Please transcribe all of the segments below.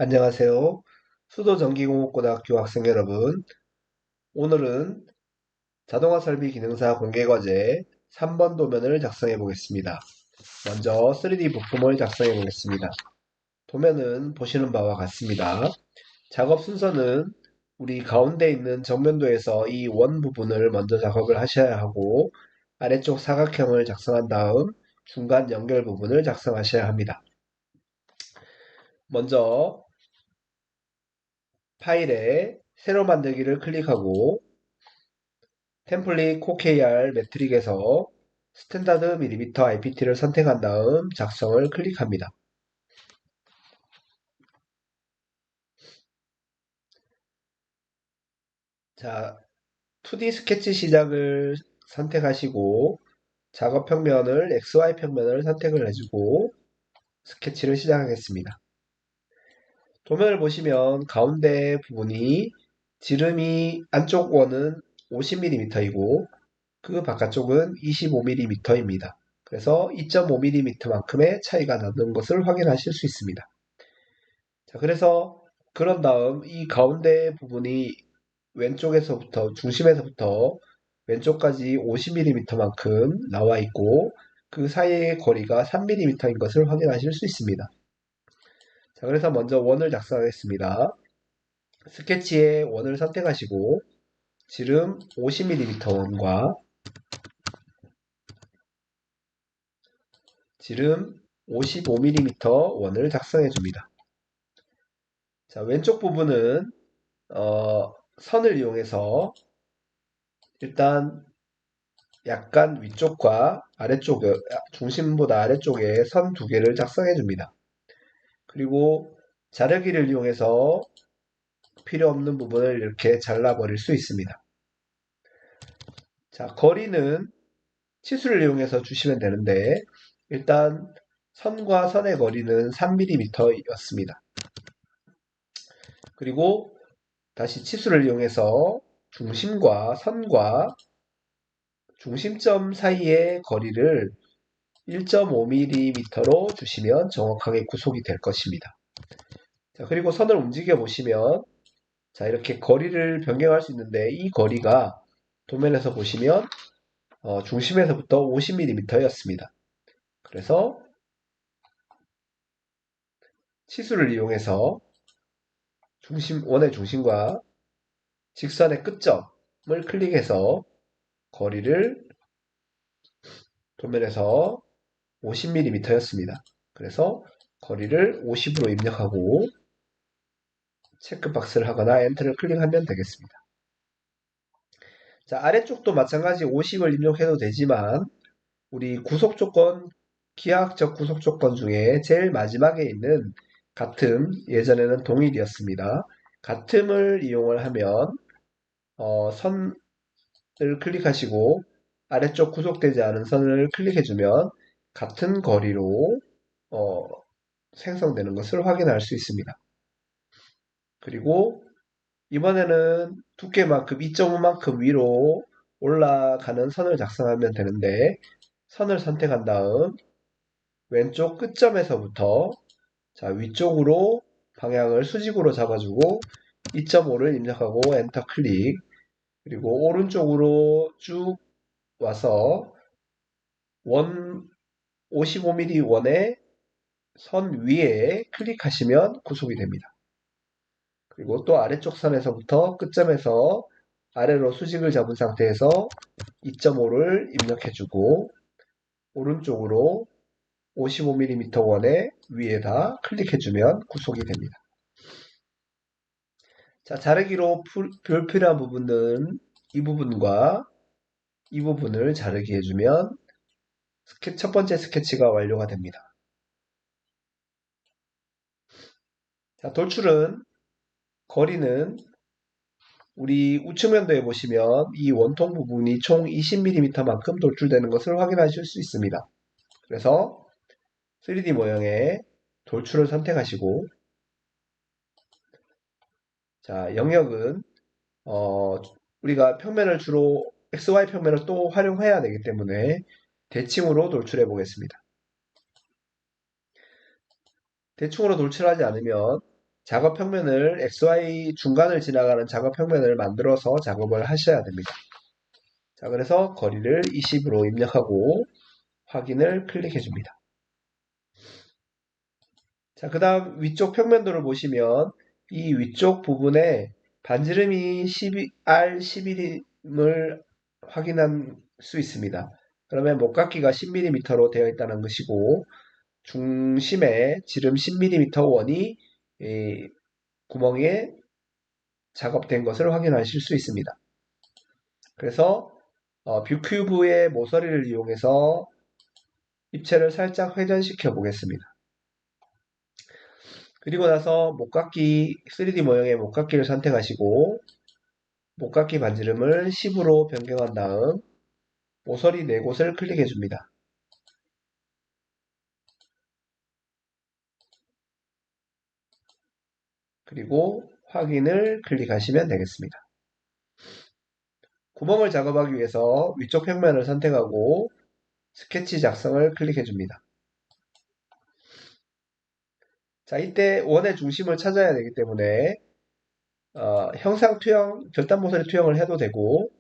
안녕하세요. 수도전기공업고등학교 학생 여러분. 오늘은 자동화 설비 기능사 공개과제 3번 도면을 작성해 보겠습니다. 먼저 3D 부품을 작성해 보겠습니다. 도면은 보시는 바와 같습니다. 작업 순서는 우리 가운데 있는 정면도에서 이 원 부분을 먼저 작업을 하셔야 하고 아래쪽 사각형을 작성한 다음 중간 연결 부분을 작성하셔야 합니다. 먼저 파일에 새로 만들기를 클릭하고 템플릿 콕KR 매트릭에서 스탠다드 밀리미터 IPT를 선택한 다음 작성을 클릭합니다. 자, 2D 스케치 시작을 선택하시고 작업 평면을 XY 평면을 선택을 해주고 스케치를 시작하겠습니다. 도면을 보시면 가운데 부분이 지름이 안쪽 원은 50mm이고 그 바깥쪽은 25mm입니다. 그래서 2.5mm만큼의 차이가 나는 것을 확인하실 수 있습니다. 자, 그래서 그런 다음 이 가운데 부분이 왼쪽에서부터 중심에서부터 왼쪽까지 50mm만큼 나와 있고 그 사이의 거리가 3mm인 것을 확인하실 수 있습니다. 자, 그래서 먼저 원을 작성하겠습니다. 스케치에 원을 선택하시고 지름 50mm 원과 지름 55mm 원을 작성해 줍니다. 자, 왼쪽 부분은 선을 이용해서 일단 약간 위쪽과 아래쪽, 중심보다 아래쪽에 선 두 개를 작성해 줍니다. 그리고 자르기를 이용해서 필요 없는 부분을 이렇게 잘라버릴 수 있습니다. 자, 거리는 치수를 이용해서 주시면 되는데 일단 선과 선의 거리는 3mm였습니다. 그리고 다시 치수를 이용해서 중심과 선과 중심점 사이의 거리를 1.5mm로 주시면 정확하게 구속이 될 것입니다. 자, 그리고 선을 움직여 보시면 자, 이렇게 거리를 변경할 수 있는데 이 거리가 도면에서 보시면 중심에서부터 50mm였습니다. 그래서 치수를 이용해서 원의 중심과 직선의 끝점을 클릭해서 거리를 도면에서 50mm였습니다. 그래서 거리를 50으로 입력하고 체크박스를 하거나 엔터를 클릭하면 되겠습니다. 자, 아래쪽도 마찬가지 50을 입력해도 되지만 우리 구속 조건, 기하학적 구속 조건 중에 제일 마지막에 있는 같음, 예전에는 동일이었습니다. 같음을 이용을 하면 선을 클릭하시고 아래쪽 구속되지 않은 선을 클릭해주면 같은 거리로 어, 생성되는 것을 확인할 수 있습니다. 그리고 이번에는 두께만큼 2.5만큼 위로 올라가는 선을 작성하면 되는데 선을 선택한 다음 왼쪽 끝점에서부터 자, 위쪽으로 방향을 수직으로 잡아주고 2.5를 입력하고 엔터 클릭 그리고 오른쪽으로 쭉 와서 원 55mm 원의 선 위에 클릭하시면 구속이 됩니다. 그리고 또 아래쪽 선에서부터 끝점에서 아래로 수직을 잡은 상태에서 2.5를 입력해주고 오른쪽으로 55mm 원의 위에다 클릭해주면 구속이 됩니다. 자, 자르기로 불필요한 부분은 이 부분과 이 부분을 자르기 해주면 첫 번째 스케치가 완료가 됩니다. 자, 돌출은 거리는 우리 우측면도에 보시면 이 원통 부분이 총 20mm만큼 돌출되는 것을 확인하실 수 있습니다. 그래서 3D 모형의 돌출을 선택하시고 자, 영역은 우리가 평면을 주로 XY 평면을 또 활용해야 되기 때문에 대칭으로 돌출해 보겠습니다. 대칭으로 돌출하지 않으면 작업 평면을 XY 중간을 지나가는 작업 평면을 만들어서 작업을 하셔야 됩니다. 자, 그래서 거리를 20으로 입력하고 확인을 클릭해 줍니다. 자, 그 다음 위쪽 평면도를 보시면 이 위쪽 부분에 반지름이 R11임을 확인할 수 있습니다. 그러면 목깎이가 10mm로 되어 있다는 것이고 중심에 지름 10mm 원이 이 구멍에 작업된 것을 확인하실 수 있습니다. 그래서 뷰큐브의 모서리를 이용해서 입체를 살짝 회전시켜 보겠습니다. 그리고 나서 목깎이 3D 모형의 목깎이를 선택하시고 목깎이 반지름을 10으로 변경한 다음 모서리 4곳을 클릭해 줍니다. 그리고 확인을 클릭하시면 되겠습니다. 구멍을 작업하기 위해서 위쪽 평면을 선택하고 스케치 작성을 클릭해 줍니다. 자, 이때 원의 중심을 찾아야 되기 때문에 형상 투영, 절단 모서리 투영을 해도 되고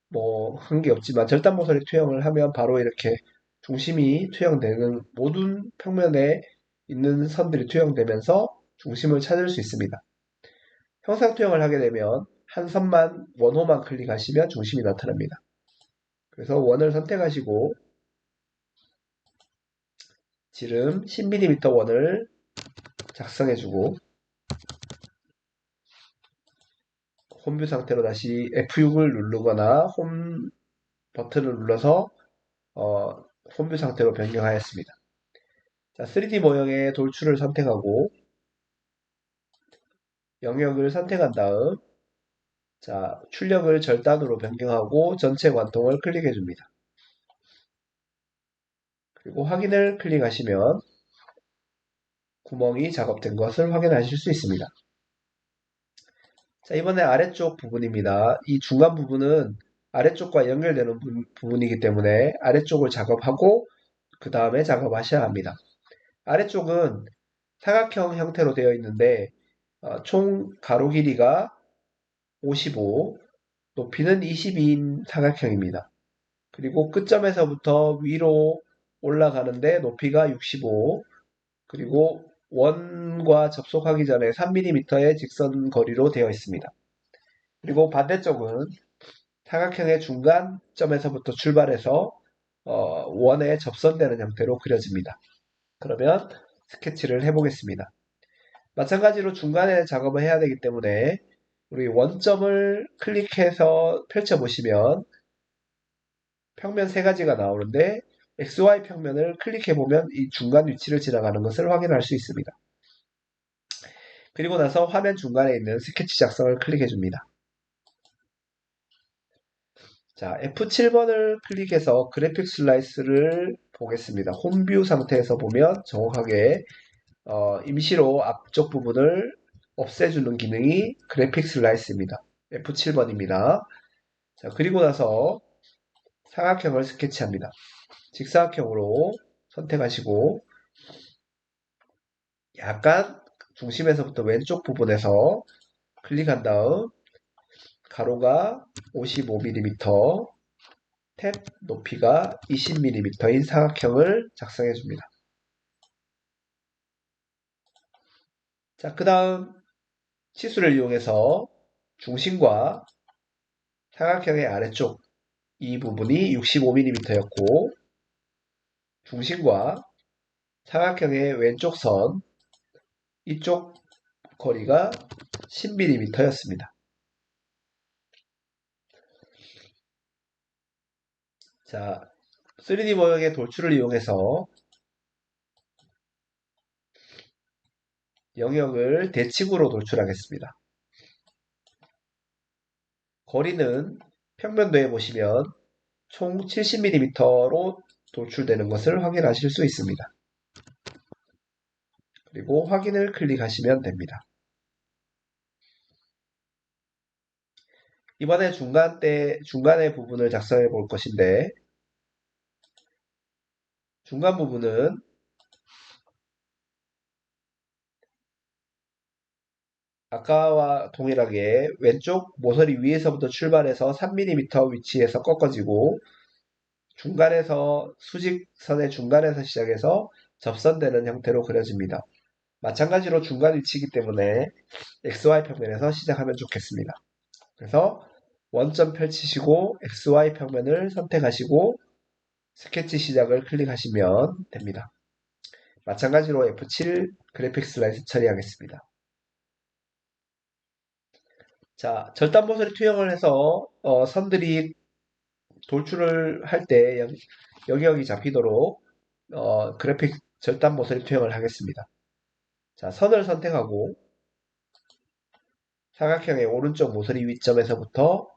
뭐 한 게 없지만 절단 모서리 투영을 하면 바로 이렇게 중심이 투영되는 모든 평면에 있는 선들이 투영되면서 중심을 찾을 수 있습니다. 형상 투영을 하게 되면 한 선만 원호만 클릭하시면 중심이 나타납니다. 그래서 원을 선택하시고 지름 10mm 원을 작성해주고 홈뷰 상태로 다시 F6을 누르거나 홈 버튼을 눌러서 홈뷰 상태로 변경하였습니다. 자, 3D 모형의 돌출을 선택하고 영역을 선택한 다음 자, 출력을 절단으로 변경하고 전체 관통을 클릭해 줍니다. 그리고 확인을 클릭하시면 구멍이 작업된 것을 확인하실 수 있습니다. 자, 이번에 아래쪽 부분입니다. 이 중간 부분은 아래쪽과 연결되는 부분이기 때문에 아래쪽을 작업하고 그 다음에 작업하셔야 합니다. 아래쪽은 사각형 형태로 되어 있는데 총 가로 길이가 55, 높이는 22인 사각형입니다. 그리고 끝점에서부터 위로 올라가는데 높이가 65, 그리고 원과 접속하기 전에 3mm의 직선 거리로 되어 있습니다. 그리고 반대쪽은 사각형의 중간점에서부터 출발해서 원에 접선되는 형태로 그려집니다. 그러면 스케치를 해보겠습니다. 마찬가지로 중간에 작업을 해야 되기 때문에 우리 원점을 클릭해서 펼쳐보시면 평면 세 가지가 나오는데 XY 평면을 클릭해보면 이 중간 위치를 지나가는 것을 확인할 수 있습니다. 그리고 나서 화면 중간에 있는 스케치 작성을 클릭해줍니다. 자, F7번을 클릭해서 그래픽 슬라이스를 보겠습니다. 홈뷰 상태에서 보면 정확하게 임시로 앞쪽 부분을 없애주는 기능이 그래픽 슬라이스입니다. F7번입니다. 자, 그리고 나서 사각형을 스케치합니다. 직사각형으로 선택하시고 약간 중심에서부터 왼쪽 부분에서 클릭한 다음 가로가 55mm, 탭 높이가 20mm인 사각형을 작성해 줍니다. 자, 그 다음 치수를 이용해서 중심과 사각형의 아래쪽 이 부분이 65mm였고 중심과 사각형의 왼쪽 선 이쪽 거리가 10mm였습니다. 자, 3D 모형의 돌출을 이용해서 영역을 대칭으로 돌출하겠습니다. 거리는 평면도에 보시면 총 70mm로 돌출되는 것을 확인하실 수 있습니다. 그리고 확인을 클릭하시면 됩니다. 이번에 중간의 부분을 작성해 볼 것인데 중간 부분은 아까와 동일하게 왼쪽 모서리 위에서부터 출발해서 3mm 위치에서 꺾어지고 중간에서 수직선의 중간에서 시작해서 접선되는 형태로 그려집니다. 마찬가지로 중간 위치이기 때문에 XY 평면에서 시작하면 좋겠습니다. 그래서 원점 펼치시고 XY 평면을 선택하시고 스케치 시작을 클릭하시면 됩니다. 마찬가지로 F7 그래픽 슬라이스 처리하겠습니다. 자, 절단 모서리 투영을 해서 선들이 돌출을 할 때 여기여기 잡히도록 그래픽 절단 모서리 투영을 하겠습니다. 자, 선을 선택하고 사각형의 오른쪽 모서리 위점에서부터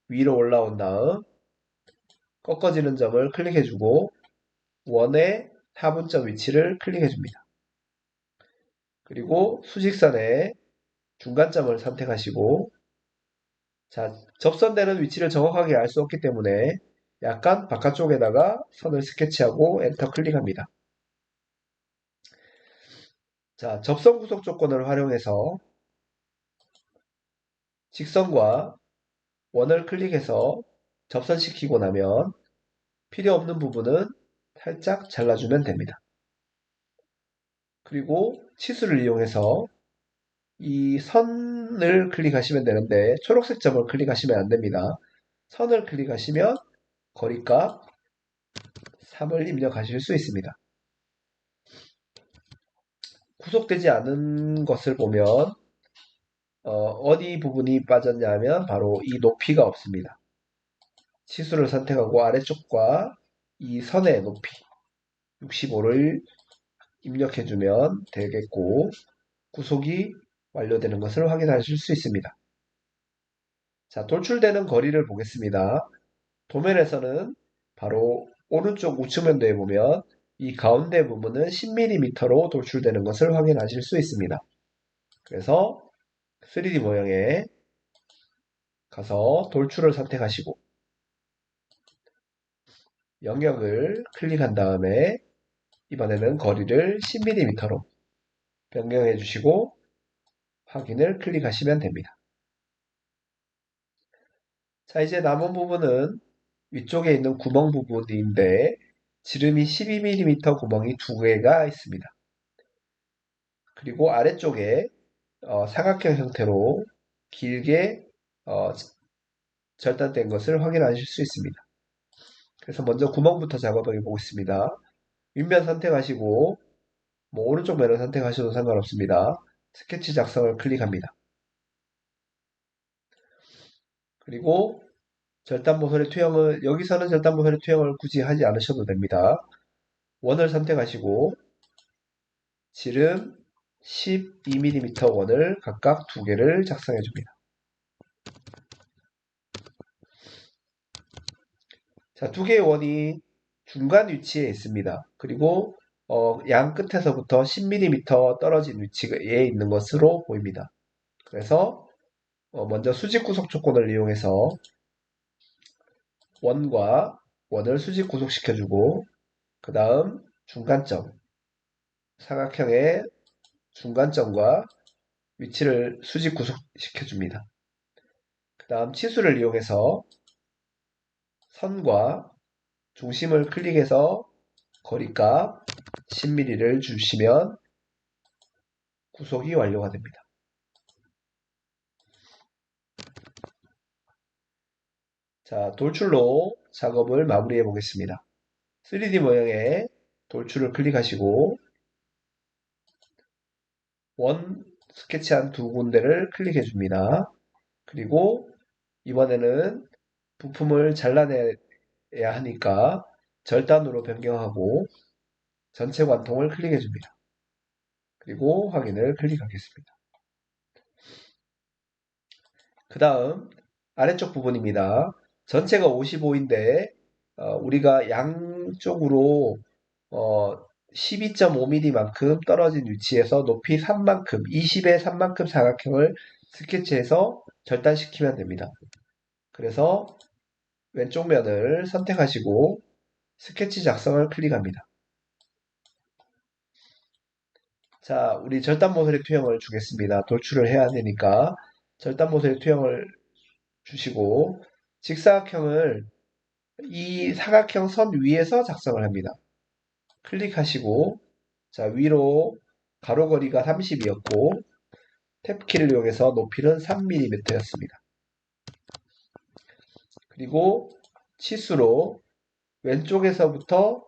위로 올라온 다음 꺾어지는 점을 클릭해주고 원의 하분점 위치를 클릭해줍니다. 그리고 수직선의 중간점을 선택하시고 자, 접선되는 위치를 정확하게 알 수 없기 때문에 약간 바깥쪽에다가 선을 스케치하고 엔터 클릭합니다. 자, 접선 구속 조건을 활용해서 직선과 원을 클릭해서 접선시키고 나면 필요 없는 부분은 살짝 잘라주면 됩니다. 그리고 치수를 이용해서 이 선을 클릭하시면 되는데 초록색 점을 클릭하시면 안 됩니다. 선을 클릭하시면 거리값 3을 입력하실 수 있습니다. 구속되지 않은 것을 보면 어디 부분이 빠졌냐면 바로 이 높이가 없습니다. 치수를 선택하고 아래쪽과 이 선의 높이 65를 입력해주면 되겠고 구속이 완료되는 것을 확인하실 수 있습니다. 자, 돌출되는 거리를 보겠습니다. 도면에서는 바로 오른쪽 우측면도에 보면 이 가운데 부분은 10mm로 돌출되는 것을 확인하실 수 있습니다. 그래서 3D 모형에 가서 돌출을 선택하시고 영역을 클릭한 다음에 이번에는 거리를 10mm로 변경해 주시고 확인을 클릭하시면 됩니다. 자, 이제 남은 부분은 위쪽에 있는 구멍 부분인데 지름이 12mm 구멍이 두 개가 있습니다. 그리고 아래쪽에 삼각형 형태로 길게 절단된 것을 확인하실 수 있습니다. 그래서 먼저 구멍부터 작업해 보겠습니다. 윗면 선택하시고 뭐 오른쪽 면을 선택하셔도 상관없습니다. 스케치 작성을 클릭합니다. 그리고 절단 모서리 투영을 여기서는 절단 모서리 투영을 굳이 하지 않으셔도 됩니다. 원을 선택하시고 지름 12mm 원을 각각 두 개를 작성해 줍니다. 자, 두 개의 원이 중간 위치에 있습니다. 그리고 양 끝에서부터 10mm 떨어진 위치에 있는 것으로 보입니다. 그래서 먼저 수직 구속 조건을 이용해서 원과 원을 수직 구속시켜주고 그 다음 중간점 삼각형의 중간점과 위치를 수직 구속시켜줍니다. 그 다음 치수를 이용해서 선과 중심을 클릭해서 거리값 10mm를 주시면 구속이 완료가 됩니다. 자, 돌출로 작업을 마무리해 보겠습니다. 3D 모형에 돌출을 클릭하시고 원 스케치한 두 군데를 클릭해 줍니다. 그리고 이번에는 부품을 잘라내야 하니까 절단으로 변경하고 전체 관통을 클릭해 줍니다. 그리고 확인을 클릭하겠습니다. 그 다음 아래쪽 부분입니다. 전체가 55인데 우리가 양쪽으로 12.5mm만큼 떨어진 위치에서 높이 3만큼, 20의 3만큼 사각형을 스케치해서 절단시키면 됩니다. 그래서 왼쪽 면을 선택하시고 스케치 작성을 클릭합니다. 자, 우리 절단 모서리 투영을 주겠습니다. 돌출을 해야 되니까 절단 모서리 투영을 주시고 직사각형을 이 사각형 선 위에서 작성을 합니다. 클릭하시고 자, 위로 가로 거리가 30이었고 탭키를 이용해서 높이는 3mm였습니다. 그리고 치수로 왼쪽에서부터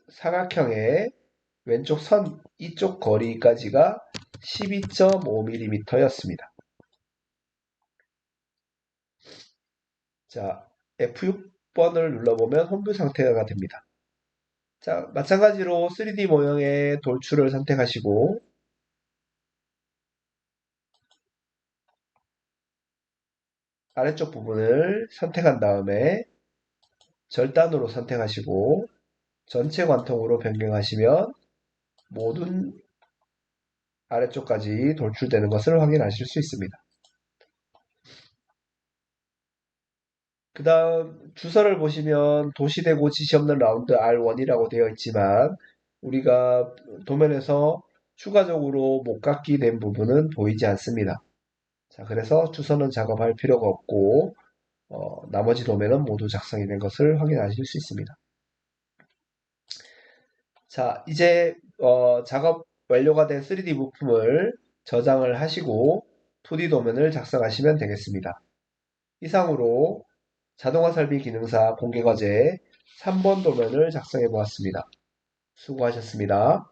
사각형의 왼쪽 선 이쪽 거리까지가 12.5mm였습니다. 자, F6번을 눌러보면 혼뷰 상태가 됩니다. 자, 마찬가지로 3D 모형의 돌출을 선택하시고 아래쪽 부분을 선택한 다음에 절단으로 선택하시고 전체 관통으로 변경하시면 모든 아래쪽까지 돌출되는 것을 확인하실 수 있습니다. 그 다음 주소를 보시면 도시되고 지시 없는 라운드 R1이라고 되어 있지만 우리가 도면에서 추가적으로 목각기 된 부분은 보이지 않습니다. 자, 그래서 주소는 작업할 필요가 없고 나머지 도면은 모두 작성이 된 것을 확인하실 수 있습니다. 자, 이제 작업 완료가 된 3D 부품을 저장을 하시고 2D 도면을 작성하시면 되겠습니다. 이상으로 자동화 설비 기능사 공개과제 3번 도면을 작성해 보았습니다. 수고하셨습니다.